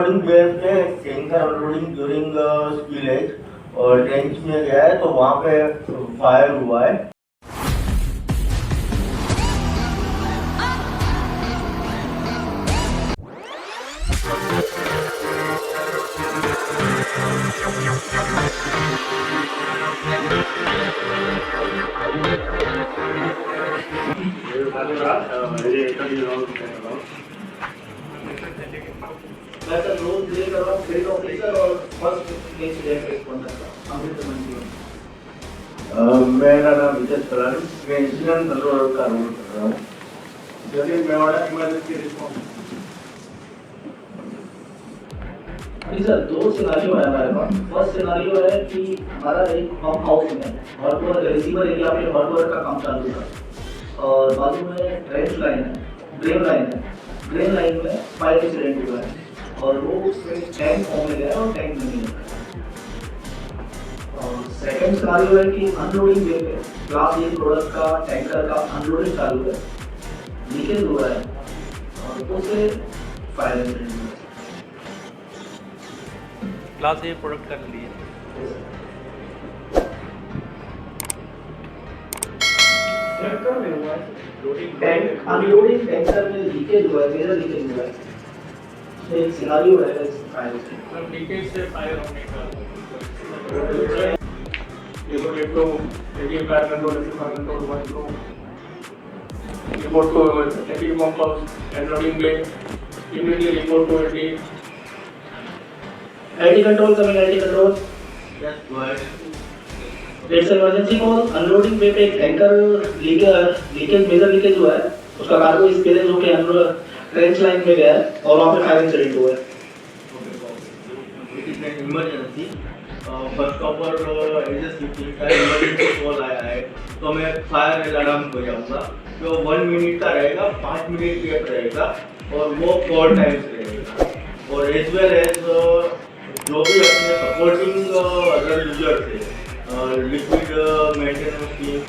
Base पे tanker unloading during spillage और trench में गया है तो वहाँ पे फायर हुआ है। मैं सर रोल प्ले कर रहा हूँ फील्ड ऑफिसर और फर्स्ट इंसिडेंट रिस्पॉन्डर का अमृत मंजी। मेरा नाम विजय सलानी, मैं इंसिडेंट कंट्रोलर का रोल कर रहा हूँ। जलील मेवाड़ा इमरजेंसी रिस्पॉन्स। अभी सर दो सिनारियो है हमारे पास। फर्स्ट सिनारियो है कि हमारा एक पंप हाउस में हॉट वाटर रिसीवर एरिया पे हॉट वाटर का काम चालू था और बाजू में ट्रेंच लाइन है, ड्रेन लाइन है। ड्रेन लाइन में फायर इंसिडेंट हुआ है और वो टैंक फॉर्म में गया और टैंक नहीं है। और सेकंड सिनारियो है कि अनलोडिंग वे पे क्लास ए प्रोडक्ट का टैंकर का अनलोडिंग चालू है, लीकेज हो रहा है और उससे फायर इंसिडेंट हुआ है। क्लास ए प्रोडक्ट कर लिए। टैंक अनलोडिंग टैंकर में लीकेज हुआ है, मेरा लीकेज हुआ है। एक सिनारियो है फायर से। लीकेज से फायर होने का report to AD fire control, AC fire control, one to report to AD pump house, unloading bay, immediately report to AD. AD control coming, AD control. Yes, go ahead. It's emergency call. Unloading way पे एक tanker leakage major leakage हुआ है, उसका cargo spillage होके trench line में गया है और वहाँ पे फायर इंसिडेंट हुआ है। It is an emergency. First of all as a city का इमरजेंसी कॉल आया है तो मैं फायर अलार्म हो जाऊँगा। जो 1 मिनट का रहेगा, 5 मिनट गैप रहेगा और वो 4 टाइम्स रहेगा। और एज वेल एज जो भी अपने सपोर्टिंग अदर यूजर्स है, liquid maintenance team,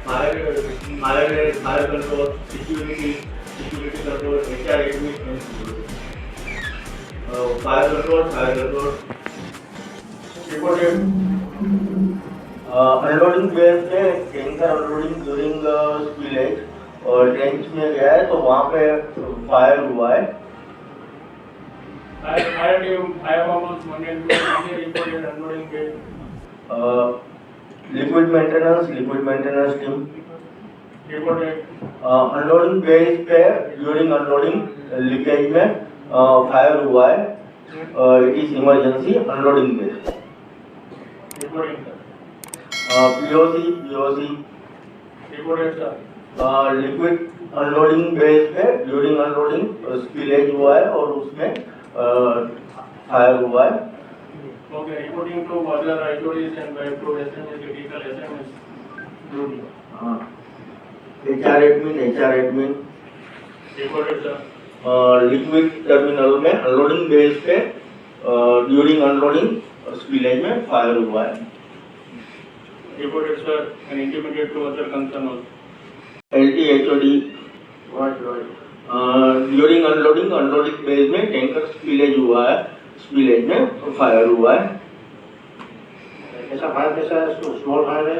fire control, security control, HR admin, fire control Reported. Unloading base पे टैंकर अनलोडिंग ड्यूरिंग स्पिलेज और ट्रेंच में गया है तो वहाँ पे फायर हुआ है। Fire team, fire bombers, 1 and 2, reported unloading bay. Liquid maintenance team, Reported. Unloading base पे ड्यूरिंग अनलोडिंग लीकेज में फायर हुआ है। It is emergency unloading base. Reporting sir. POC Reported sir. Liquid unloading base पे during unloading spillage हुआ है और उसमें fire हुआ है। Okay, reporting to other authorities and by to SMS, critical SMS. Duty. HR admin Reported sir. Liquid terminal में unloading base पे during unloading spillage में फायर हुआ है। Reported sir and intimated to other concern also. LT HOD during unloading base में tanker spillage हुआ है, spillage में fire हुआ है। ऐसा फायर कैसा है? स्मॉल फायर है,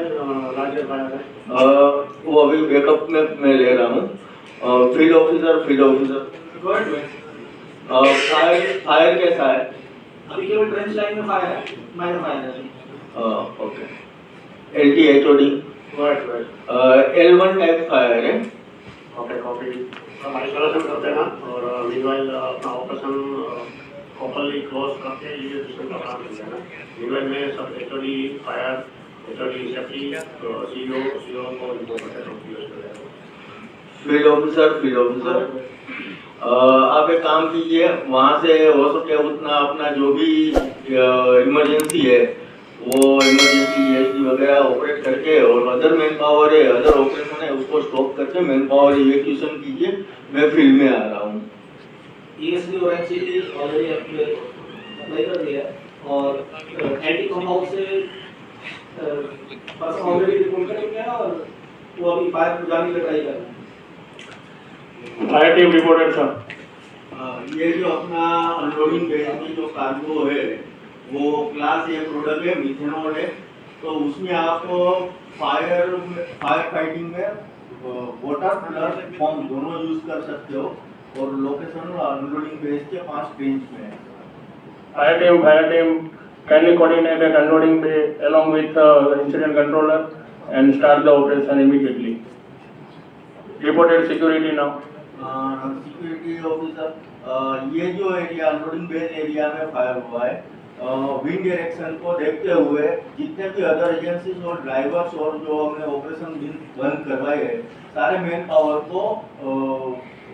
लार्जर फायर है? वो अभी बैकअप में मैं ले रहा हूँ। फील्ड ऑफिसर फायर कैसा है? अभी केवल ट्रेंच लाइन में फायर है, माइनर फायर है। Okay. LT HOD L1 type fire है। ओके कॉपी हमारी सॉल्यूशन करते हैं और मीनवाइल अपना ऑपरेशन प्रॉपर्ली क्लोज करके ये सिस्टम का काम करते हैं। मीनवाइल में सब HOD fire, HOD safety, CO को इनको करते फील्ड ऑफिसर आप एक काम कीजिए, वहाँ से हो सके उतना अपना जो भी इमरजेंसी है वो इमरजेंसी ESD वगैरह ऑपरेट करके और अदर मैन पावर है, अदर ऑपरेशन है, उसको स्टॉप करके मैन पावर इवैक्यूएशन कीजिए। मैं फील्ड में आ रहा हूँ। ESD और NCD ऑलरेडी अप्लाई कर दिया और एंटी कंपाउंड से पर्सन ऑलरेडी रिपोर्ट करेंगे और वो अभी फायर जाने का ट्राई कर रहे हैं। Fire team reported sir. ये जो अपना अनलोडिंग बेस में जो कार्गो है वो क्लास ए प्रोडक्ट है, मिथेनॉल है। तो उसमें आप फायर फाइटिंग में वाटर प्लस फॉर्म दोनों यूज कर सकते हो और लोकेशन अनलोडिंग बेस के 5 रेंज में है। Fire team, kindly coordinate at unloading bay along with incident controller and start the operation immediately. Reported security now. Security officer, ये जो एरिया अनलोडिंग बेस एरिया में फायर हुआ है, विंड डायरेक्शन को देखते हुए जितने भी अदर एजेंसीज और ड्राइवर्स और जो हमने ऑपरेशन बंद करवाए हैं सारे मैन पावर को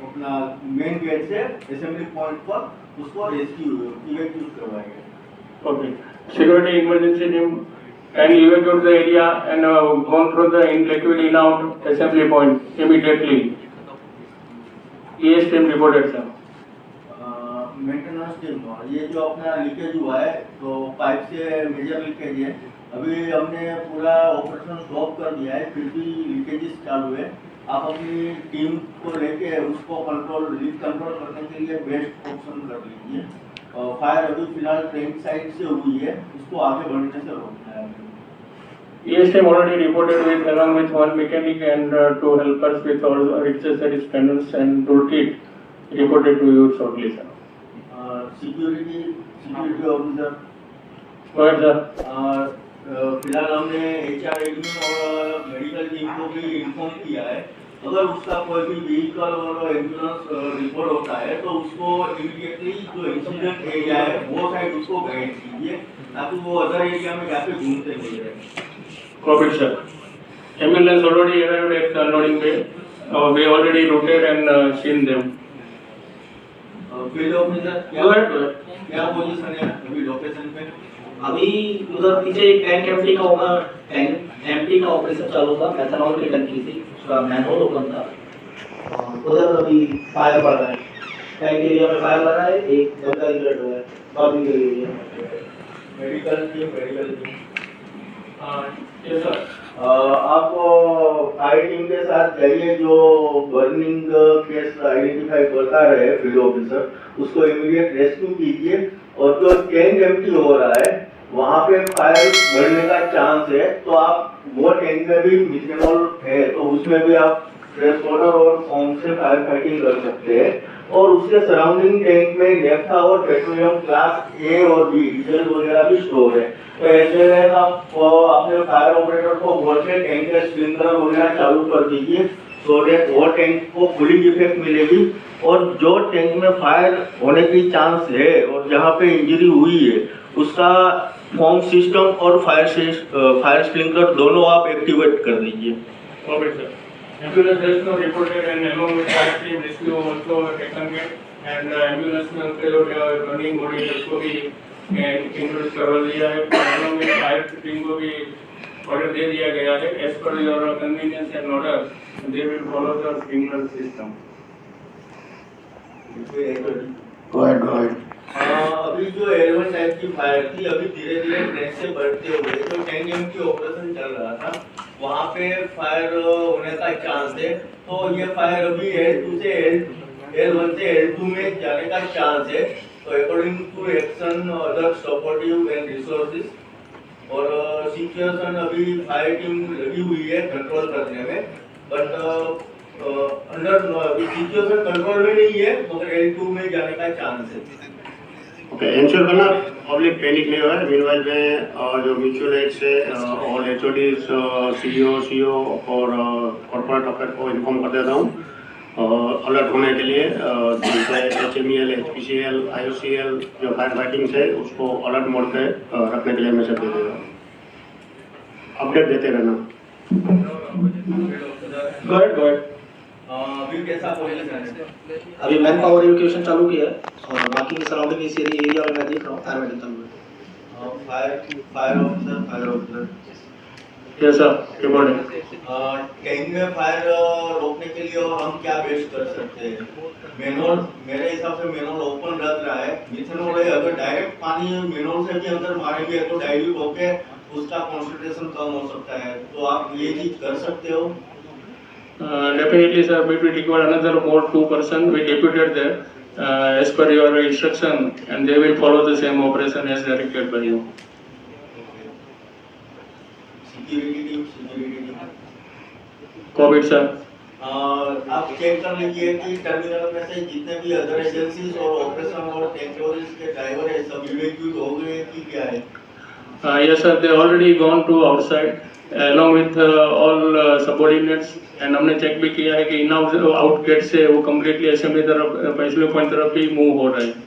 अपना मेन गेट से असेंबली पॉइंट पर उसको रेस्क्यू इवैक्यूएट करवाएंगे। Okay. Security emergency team, kindly evacuate the area and go through the liquid in out assembly point immediately. ES team reported sir. Maintenance team, ये जो अपना leakage हुआ है तो पाइप से मेजर लीकेज है। अभी हमने पूरा ऑपरेशन स्टॉप कर दिया है, फिर भी लीकेजेस चालू है। आप अपनी टीम को लेके उसको लीक कंट्रोल करने के लिए बेस्ट ऑप्शन कर लीजिए। फायर अभी फिलहाल ट्रेन साइड से हुई है, उसको आगे बढ़ने से रोकना है। ES team already reported with along with one mechanic and two helpers with all necessary standards and toolkit reported to you shortly sir. Security officer, Go ahead sir. फिलहाल हमने HR एडमिन और मेडिकल टीम को भी inform किया है। अगर उसका कोई भी व्हीकल और एम्बुलेंस रिपोर्ट होता है तो उसको इमीडिएटली जो इंसिडेंट एरिया है वो साइड उसको गाइड कीजिए ताकि वो अदर एरिया में जाके घूमते नहीं रहे। Copy sir. Ambulance already arrived at the unloading bay. We already routed and seen them. Field officer, Go ahead, go ahead. क्या पोजीशन है अभी लोकेशन पे? अभी उधर पीछे एक टैंक एम्प्टी का ऑपरेशन चालू था, मेथनॉल की टंकी थी, उसका मैनहोल ओपन था। उधर अभी फायर पड़ रहा है, टैंक एरिया में फायर लगा है, एक जगह इंजर्ड हुआ है, बाकी के area medical team Yes sir. आप फायर टीम के साथ जाइए, जो बर्निंग केस आइडेंटिफाई करता रहे फील्ड ऑफिसर उसको इमीडिएट रेस्क्यू कीजिए। और जो टैंक एम्प्टी हो रहा है वहाँ पे फायर बढ़ने का चांस है तो आप वो टैंक में भी मिथेनॉल है तो उसमें भी आप फ्रेश वाटर और फॉर्म से फायर फाइटिंग कर सकते हैं। और उसके सराउंडिंग टैंक में नेफ्था और पेट्रोलियम क्लास ए और बी डीजल वगैरह भी स्टोर है। तो ऐसे में आप अपने फायर ऑपरेटर को बोल के टैंक के स्प्रिंकलर वगैरह चालू कर दीजिए सो दैट वो टैंक को कूलिंग इफेक्ट मिलेगी। और जो टैंक में फायर होने की चांस है और जहाँ पे इंजरी हुई है उसका फॉर्म सिस्टम और फायर स्प्रिंकलर दोनों आप एक्टिवेट कर दीजिए। Copy sir. Ambulance has now reported and along with fire team rescue also taken care and ambulance में उनके जो running body है उसको भी इंक्लूड करवा दिया है। along with fire team को भी order दे दिया गया है as per your convenience and order they will follow the sprinkler system. अभी जो L1 टाइप की फायर थी अभी धीरे धीरे ट्रेन से बढ़ते हुए जो टैंक एम्प्टी ऑपरेशन चल रहा था वहाँ पे फायर होने का चांस है। तो ये फायर अभी L1 से L2 में जाने का चांस है। तो according to action other supportive and resources और सिचुएशन अभी फायर टीम लगी हुई है कंट्रोल करने में। बट अंडर सिचुएशन कंट्रोल में नहीं है मगर L2 में जाने का चांस है। ओके, इंश्योर करना पब्लिक पैनिक नहीं हुआ है। मीनवाइल में जो म्यूचुअल एड से और HODs, CEO और कॉर्पोरेट अफेयर को इन्फॉर्म कर देता हूँ अलर्ट होने के लिए। HMEL, HPCL, IOCL जो फायर फाइटिंग है उसको अलर्ट मोड पे रखने के लिए मैसेज दे देगा। अपडेट देते रहना। Go ahead. अभी कैसा पोजीशन है? अभी मैन पावर इवैक्यूएशन चालू किया है और बाकी के सराउंडिंग इस एरिया में मैं देख रहा हूँ फायर फाइटिंग चालू है। Fire officer Yes sir. Reporting. Tank में फायर रोकने के लिए और हम क्या बेस्ट कर सकते हैं? मेनोल मेरे हिसाब से मेनोल ओपन रख रहा है। मिथेनॉल है, अगर डायरेक्ट पानी मेनोल से भी अंदर मारेंगे तो डाइल्यूट होके उसका कॉन्सेंट्रेशन कम हो सकता है। तो आप ये चीज कर सकते हो। Definitely sir, we will require another more 2 person we deputed there as per your instruction, and they will follow the same operation as directed by you. Security team COVID sir. आप चेक कर लीजिए कि terminal में से जितने भी other agencies और operation और टेक्नोलॉजीज के ड्राइवर है सब इवैक्यूएट हो गए कि क्या है? Yes sir, they already gone to outside along with all subordinates, and हमने चेक भी किया है कि इन आउट गेट से वो कम्प्लीटली असेंबली तरफ पैसले पॉइंट तरफ ही मूव हो रहे हैं.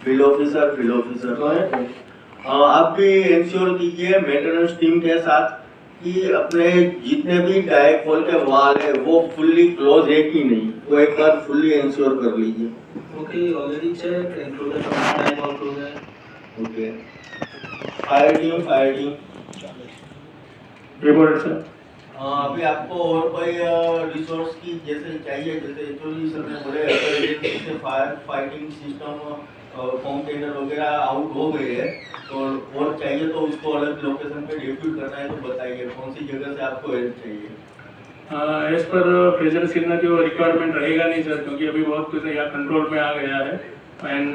फील्ड ऑफिसर आप भी इंश्योर कीजिए मेंटेनेंस टीम के साथ कि अपने जितने भी डायपोल के वाल है वो फुल्ली क्लोज है कि नहीं, वो एक बार फुल्ली इंश्योर कर लीजिए. Okay, already check included dipole close है. Okay. Fire team report sir. अभी आपको और कोई रिसोर्स की जैसे चाहिए, जैसे एक्चुअली सर ने बोले एजेंसी से fire fighting system form tender वगैरह आउट हो गए हैं, तो और चाहिए तो उसको अलग लोकेशन पे डिप्यूट करना है, तो बताइए कौन सी जगह से आपको हेल्प चाहिए. एज पर प्रेजेंट सीनरी वो रिक्वायरमेंट रहेगा नहीं सर, क्योंकि अभी बहुत कुछ यहाँ कंट्रोल में आ गया है. एंड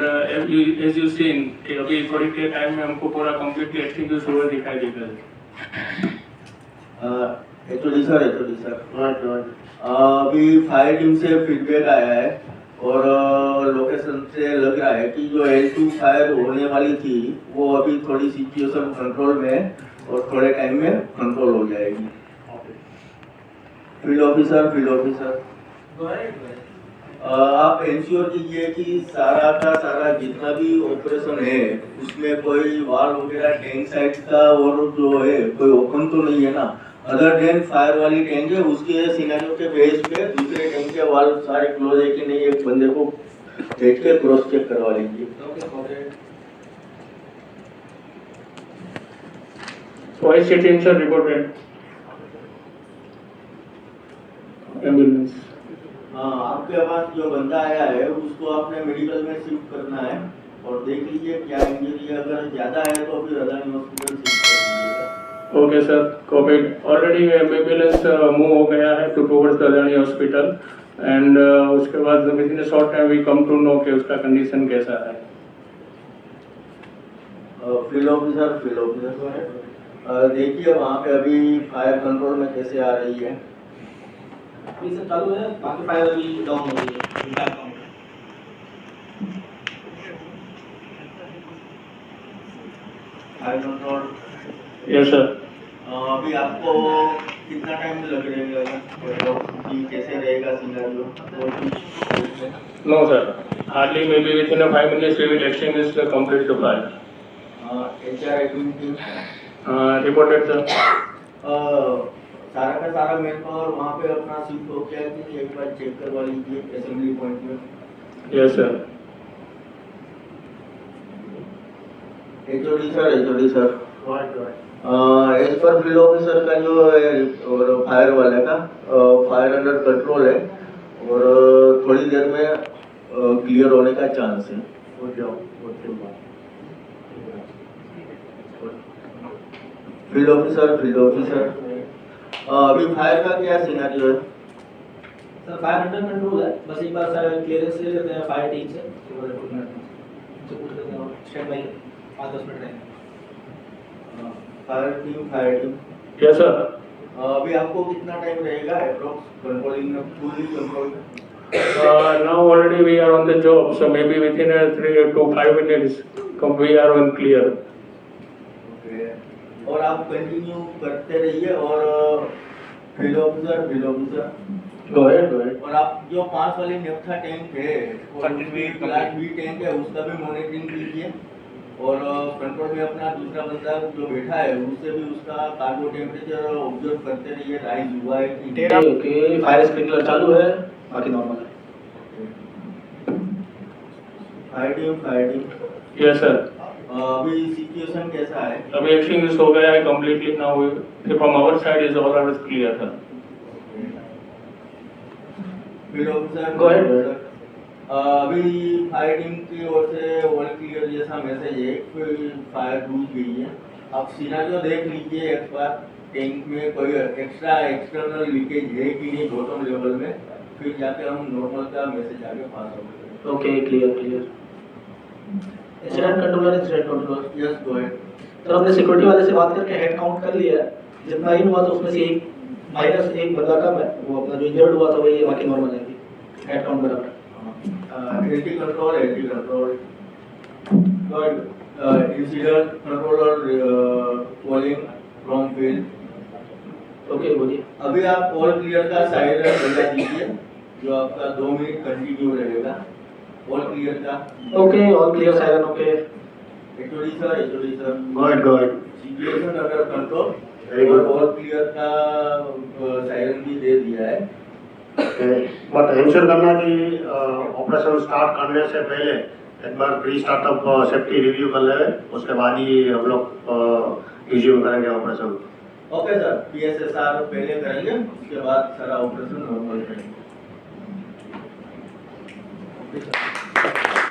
एज यू सीन कि अभी थोड़ी देर टाइम में हमको पूरा कम्प्लीटली एक्सटिंग्विश हुआ दिखाई देगा. एक्चुअली सर अभी फायर टीम से फीडबैक आया है और लोकेशन से लग रहा है कि जो L2 फायर होने वाली थी वो अभी थोड़ी सिचुएशन कंट्रोल में है और थोड़े टाइम में कंट्रोल हो जाएगी. फील्ड ऑफिसर आप इंश्योर कीजिए कि सारा का सारा जितना भी ऑपरेशन है उसमें कोई वाल वगैरह टैंक साइड का और जो है कोई ओपन तो नहीं है ना. अदर देन फायर वाली टैंक है उसके सिनेरियो के बेस पे दूसरे टैंक के वाल सारे क्लोज है कि नहीं, एक बंदे को बैठ के क्रॉस चेक करवा लीजिए. Voice team sir reported. Ambulance. हाँ, आपके पास जो बंदा आया है उसको आपने मेडिकल में शिफ्ट करना है और देख लीजिए क्या इंजरी है, अगर ज्यादा है तो फिर अदानी हॉस्पिटल शिफ्ट कर दीजिएगा. Okay sir, covid already ambulance move हो गया है to towards the Adani hospital, and उसके बाद within a short time we come to know कि उसका कंडीशन कैसा है. फील्ड ऑफिसर देखिए वहाँ पे अभी फायर कंट्रोल में कैसे आ रही है. अभी सब चालू है, बाकी फायर अभी डाउन हो गई है. इम्पैक्ट कम है. Fire control yes sir. अभी आपको कितना टाइम लग रहेगा कि कैसे रहेगा सिनेरियो और कुछ? No sir, hardly maybe within 5 minutes we will extinguish the complete the fire. HR activity reported sir. सारा का सारा मैन पावर वहाँ पे अपना शिफ्ट हो गया कि एक बार चेक करवा लीजिए असेंबली पॉइंट में. Yes sir. HOD sir as पर फील्ड ऑफिसर का जो है और फायर वाले का फायर अंडर कंट्रोल है और थोड़ी देर में क्लियर होने का चांस है. हो जाओ फील्ड ऑफिसर अभी फायर का क्या सिनेरियो है? सर फायर अंडर कंट्रोल है, बस एक बार सर क्लियरेंस ले लेते हैं फायर टीम से, तो रिक्रूटमेंट से पूछ लेते हैं. स्टैंड बाय 5-10 मिनट रहेंगे. Fire team yes sir. अभी आपको कितना टाइम रहेगा अप्रोक्स कंट्रोलिंग में, फुली कंट्रोल में? Now already we are on the job, so maybe within 3 to 5 minutes we are on clear. Okay. और आप कंटिन्यू करते रहिए और फील्ड ऑफिसर Go ahead. और आप जो 5 वाली नेफ्था टैंक है और क्लास बी टैंक है उसका भी मॉनिटरिंग कीजिए और कंट्रोल में अपना दूसरा बंदा जो बैठा है उससे भी उसका कार्गो टेम्परेचर ऑब्जर्व करते रहिए, राइज हुआ है कि नहीं. ओके, फायर स्प्रिंकलर चालू है, बाकी नॉर्मल है. Fire team Yes sir. अभी सिचुएशन कैसा है? अभी एक्सटिंग्विश हो गया है completely now. From our side is all ours clear sir. Field officer Go ahead. अभी फायर टीम की ओर से ऑल क्लियर जैसा मैसेज है, कोई फायर बुझ गई है. आप सिनेरियो देख लीजिए एक बार, टैंक में कोई एक्स्ट्रा एक्सटर्नल लीकेज है कि नहीं बॉटम लेवल में, फिर जाके हम नॉर्मल का मैसेज आगे पास आउट करेंगे। Okay, clear clear. Incident controller. Yes go ahead. तो हमने सिक्योरिटी वाले से बात करके हेड काउंट कर लिया है, जितना इन हुआ तो उसमें से एक माइनस एक बंदा कम है, वो अपना जो इंजर्ड हुआ था वही, बाकी नॉर्मल है अभी, हेड काउंट बराबर है। Anti control good. Incident controller calling from field. Okay, बोलिए। अभी आप ऑल क्लियर का साइरन बजा दीजिए, जो आपका 2 मिनट कंटिन्यू रहेगा ऑल क्लियर का। Okay, all clear siren. Okay, HOD sir Go ahead. Situation under control. Very good. All clear का साइरन भी दे दिया है। बट इंश्योर करना कि ऑपरेशन स्टार्ट करने से पहले एक बार प्री स्टार्टअप सेफ्टी रिव्यू कर ले, उसके बाद ही हम लोग रिज्यूम करेंगे ऑपरेशन। ओके सर, पीएसएसआर पहले करेंगे, उसके बाद सारा ऑपरेशन नॉर्मल करेंगे। Okay sir.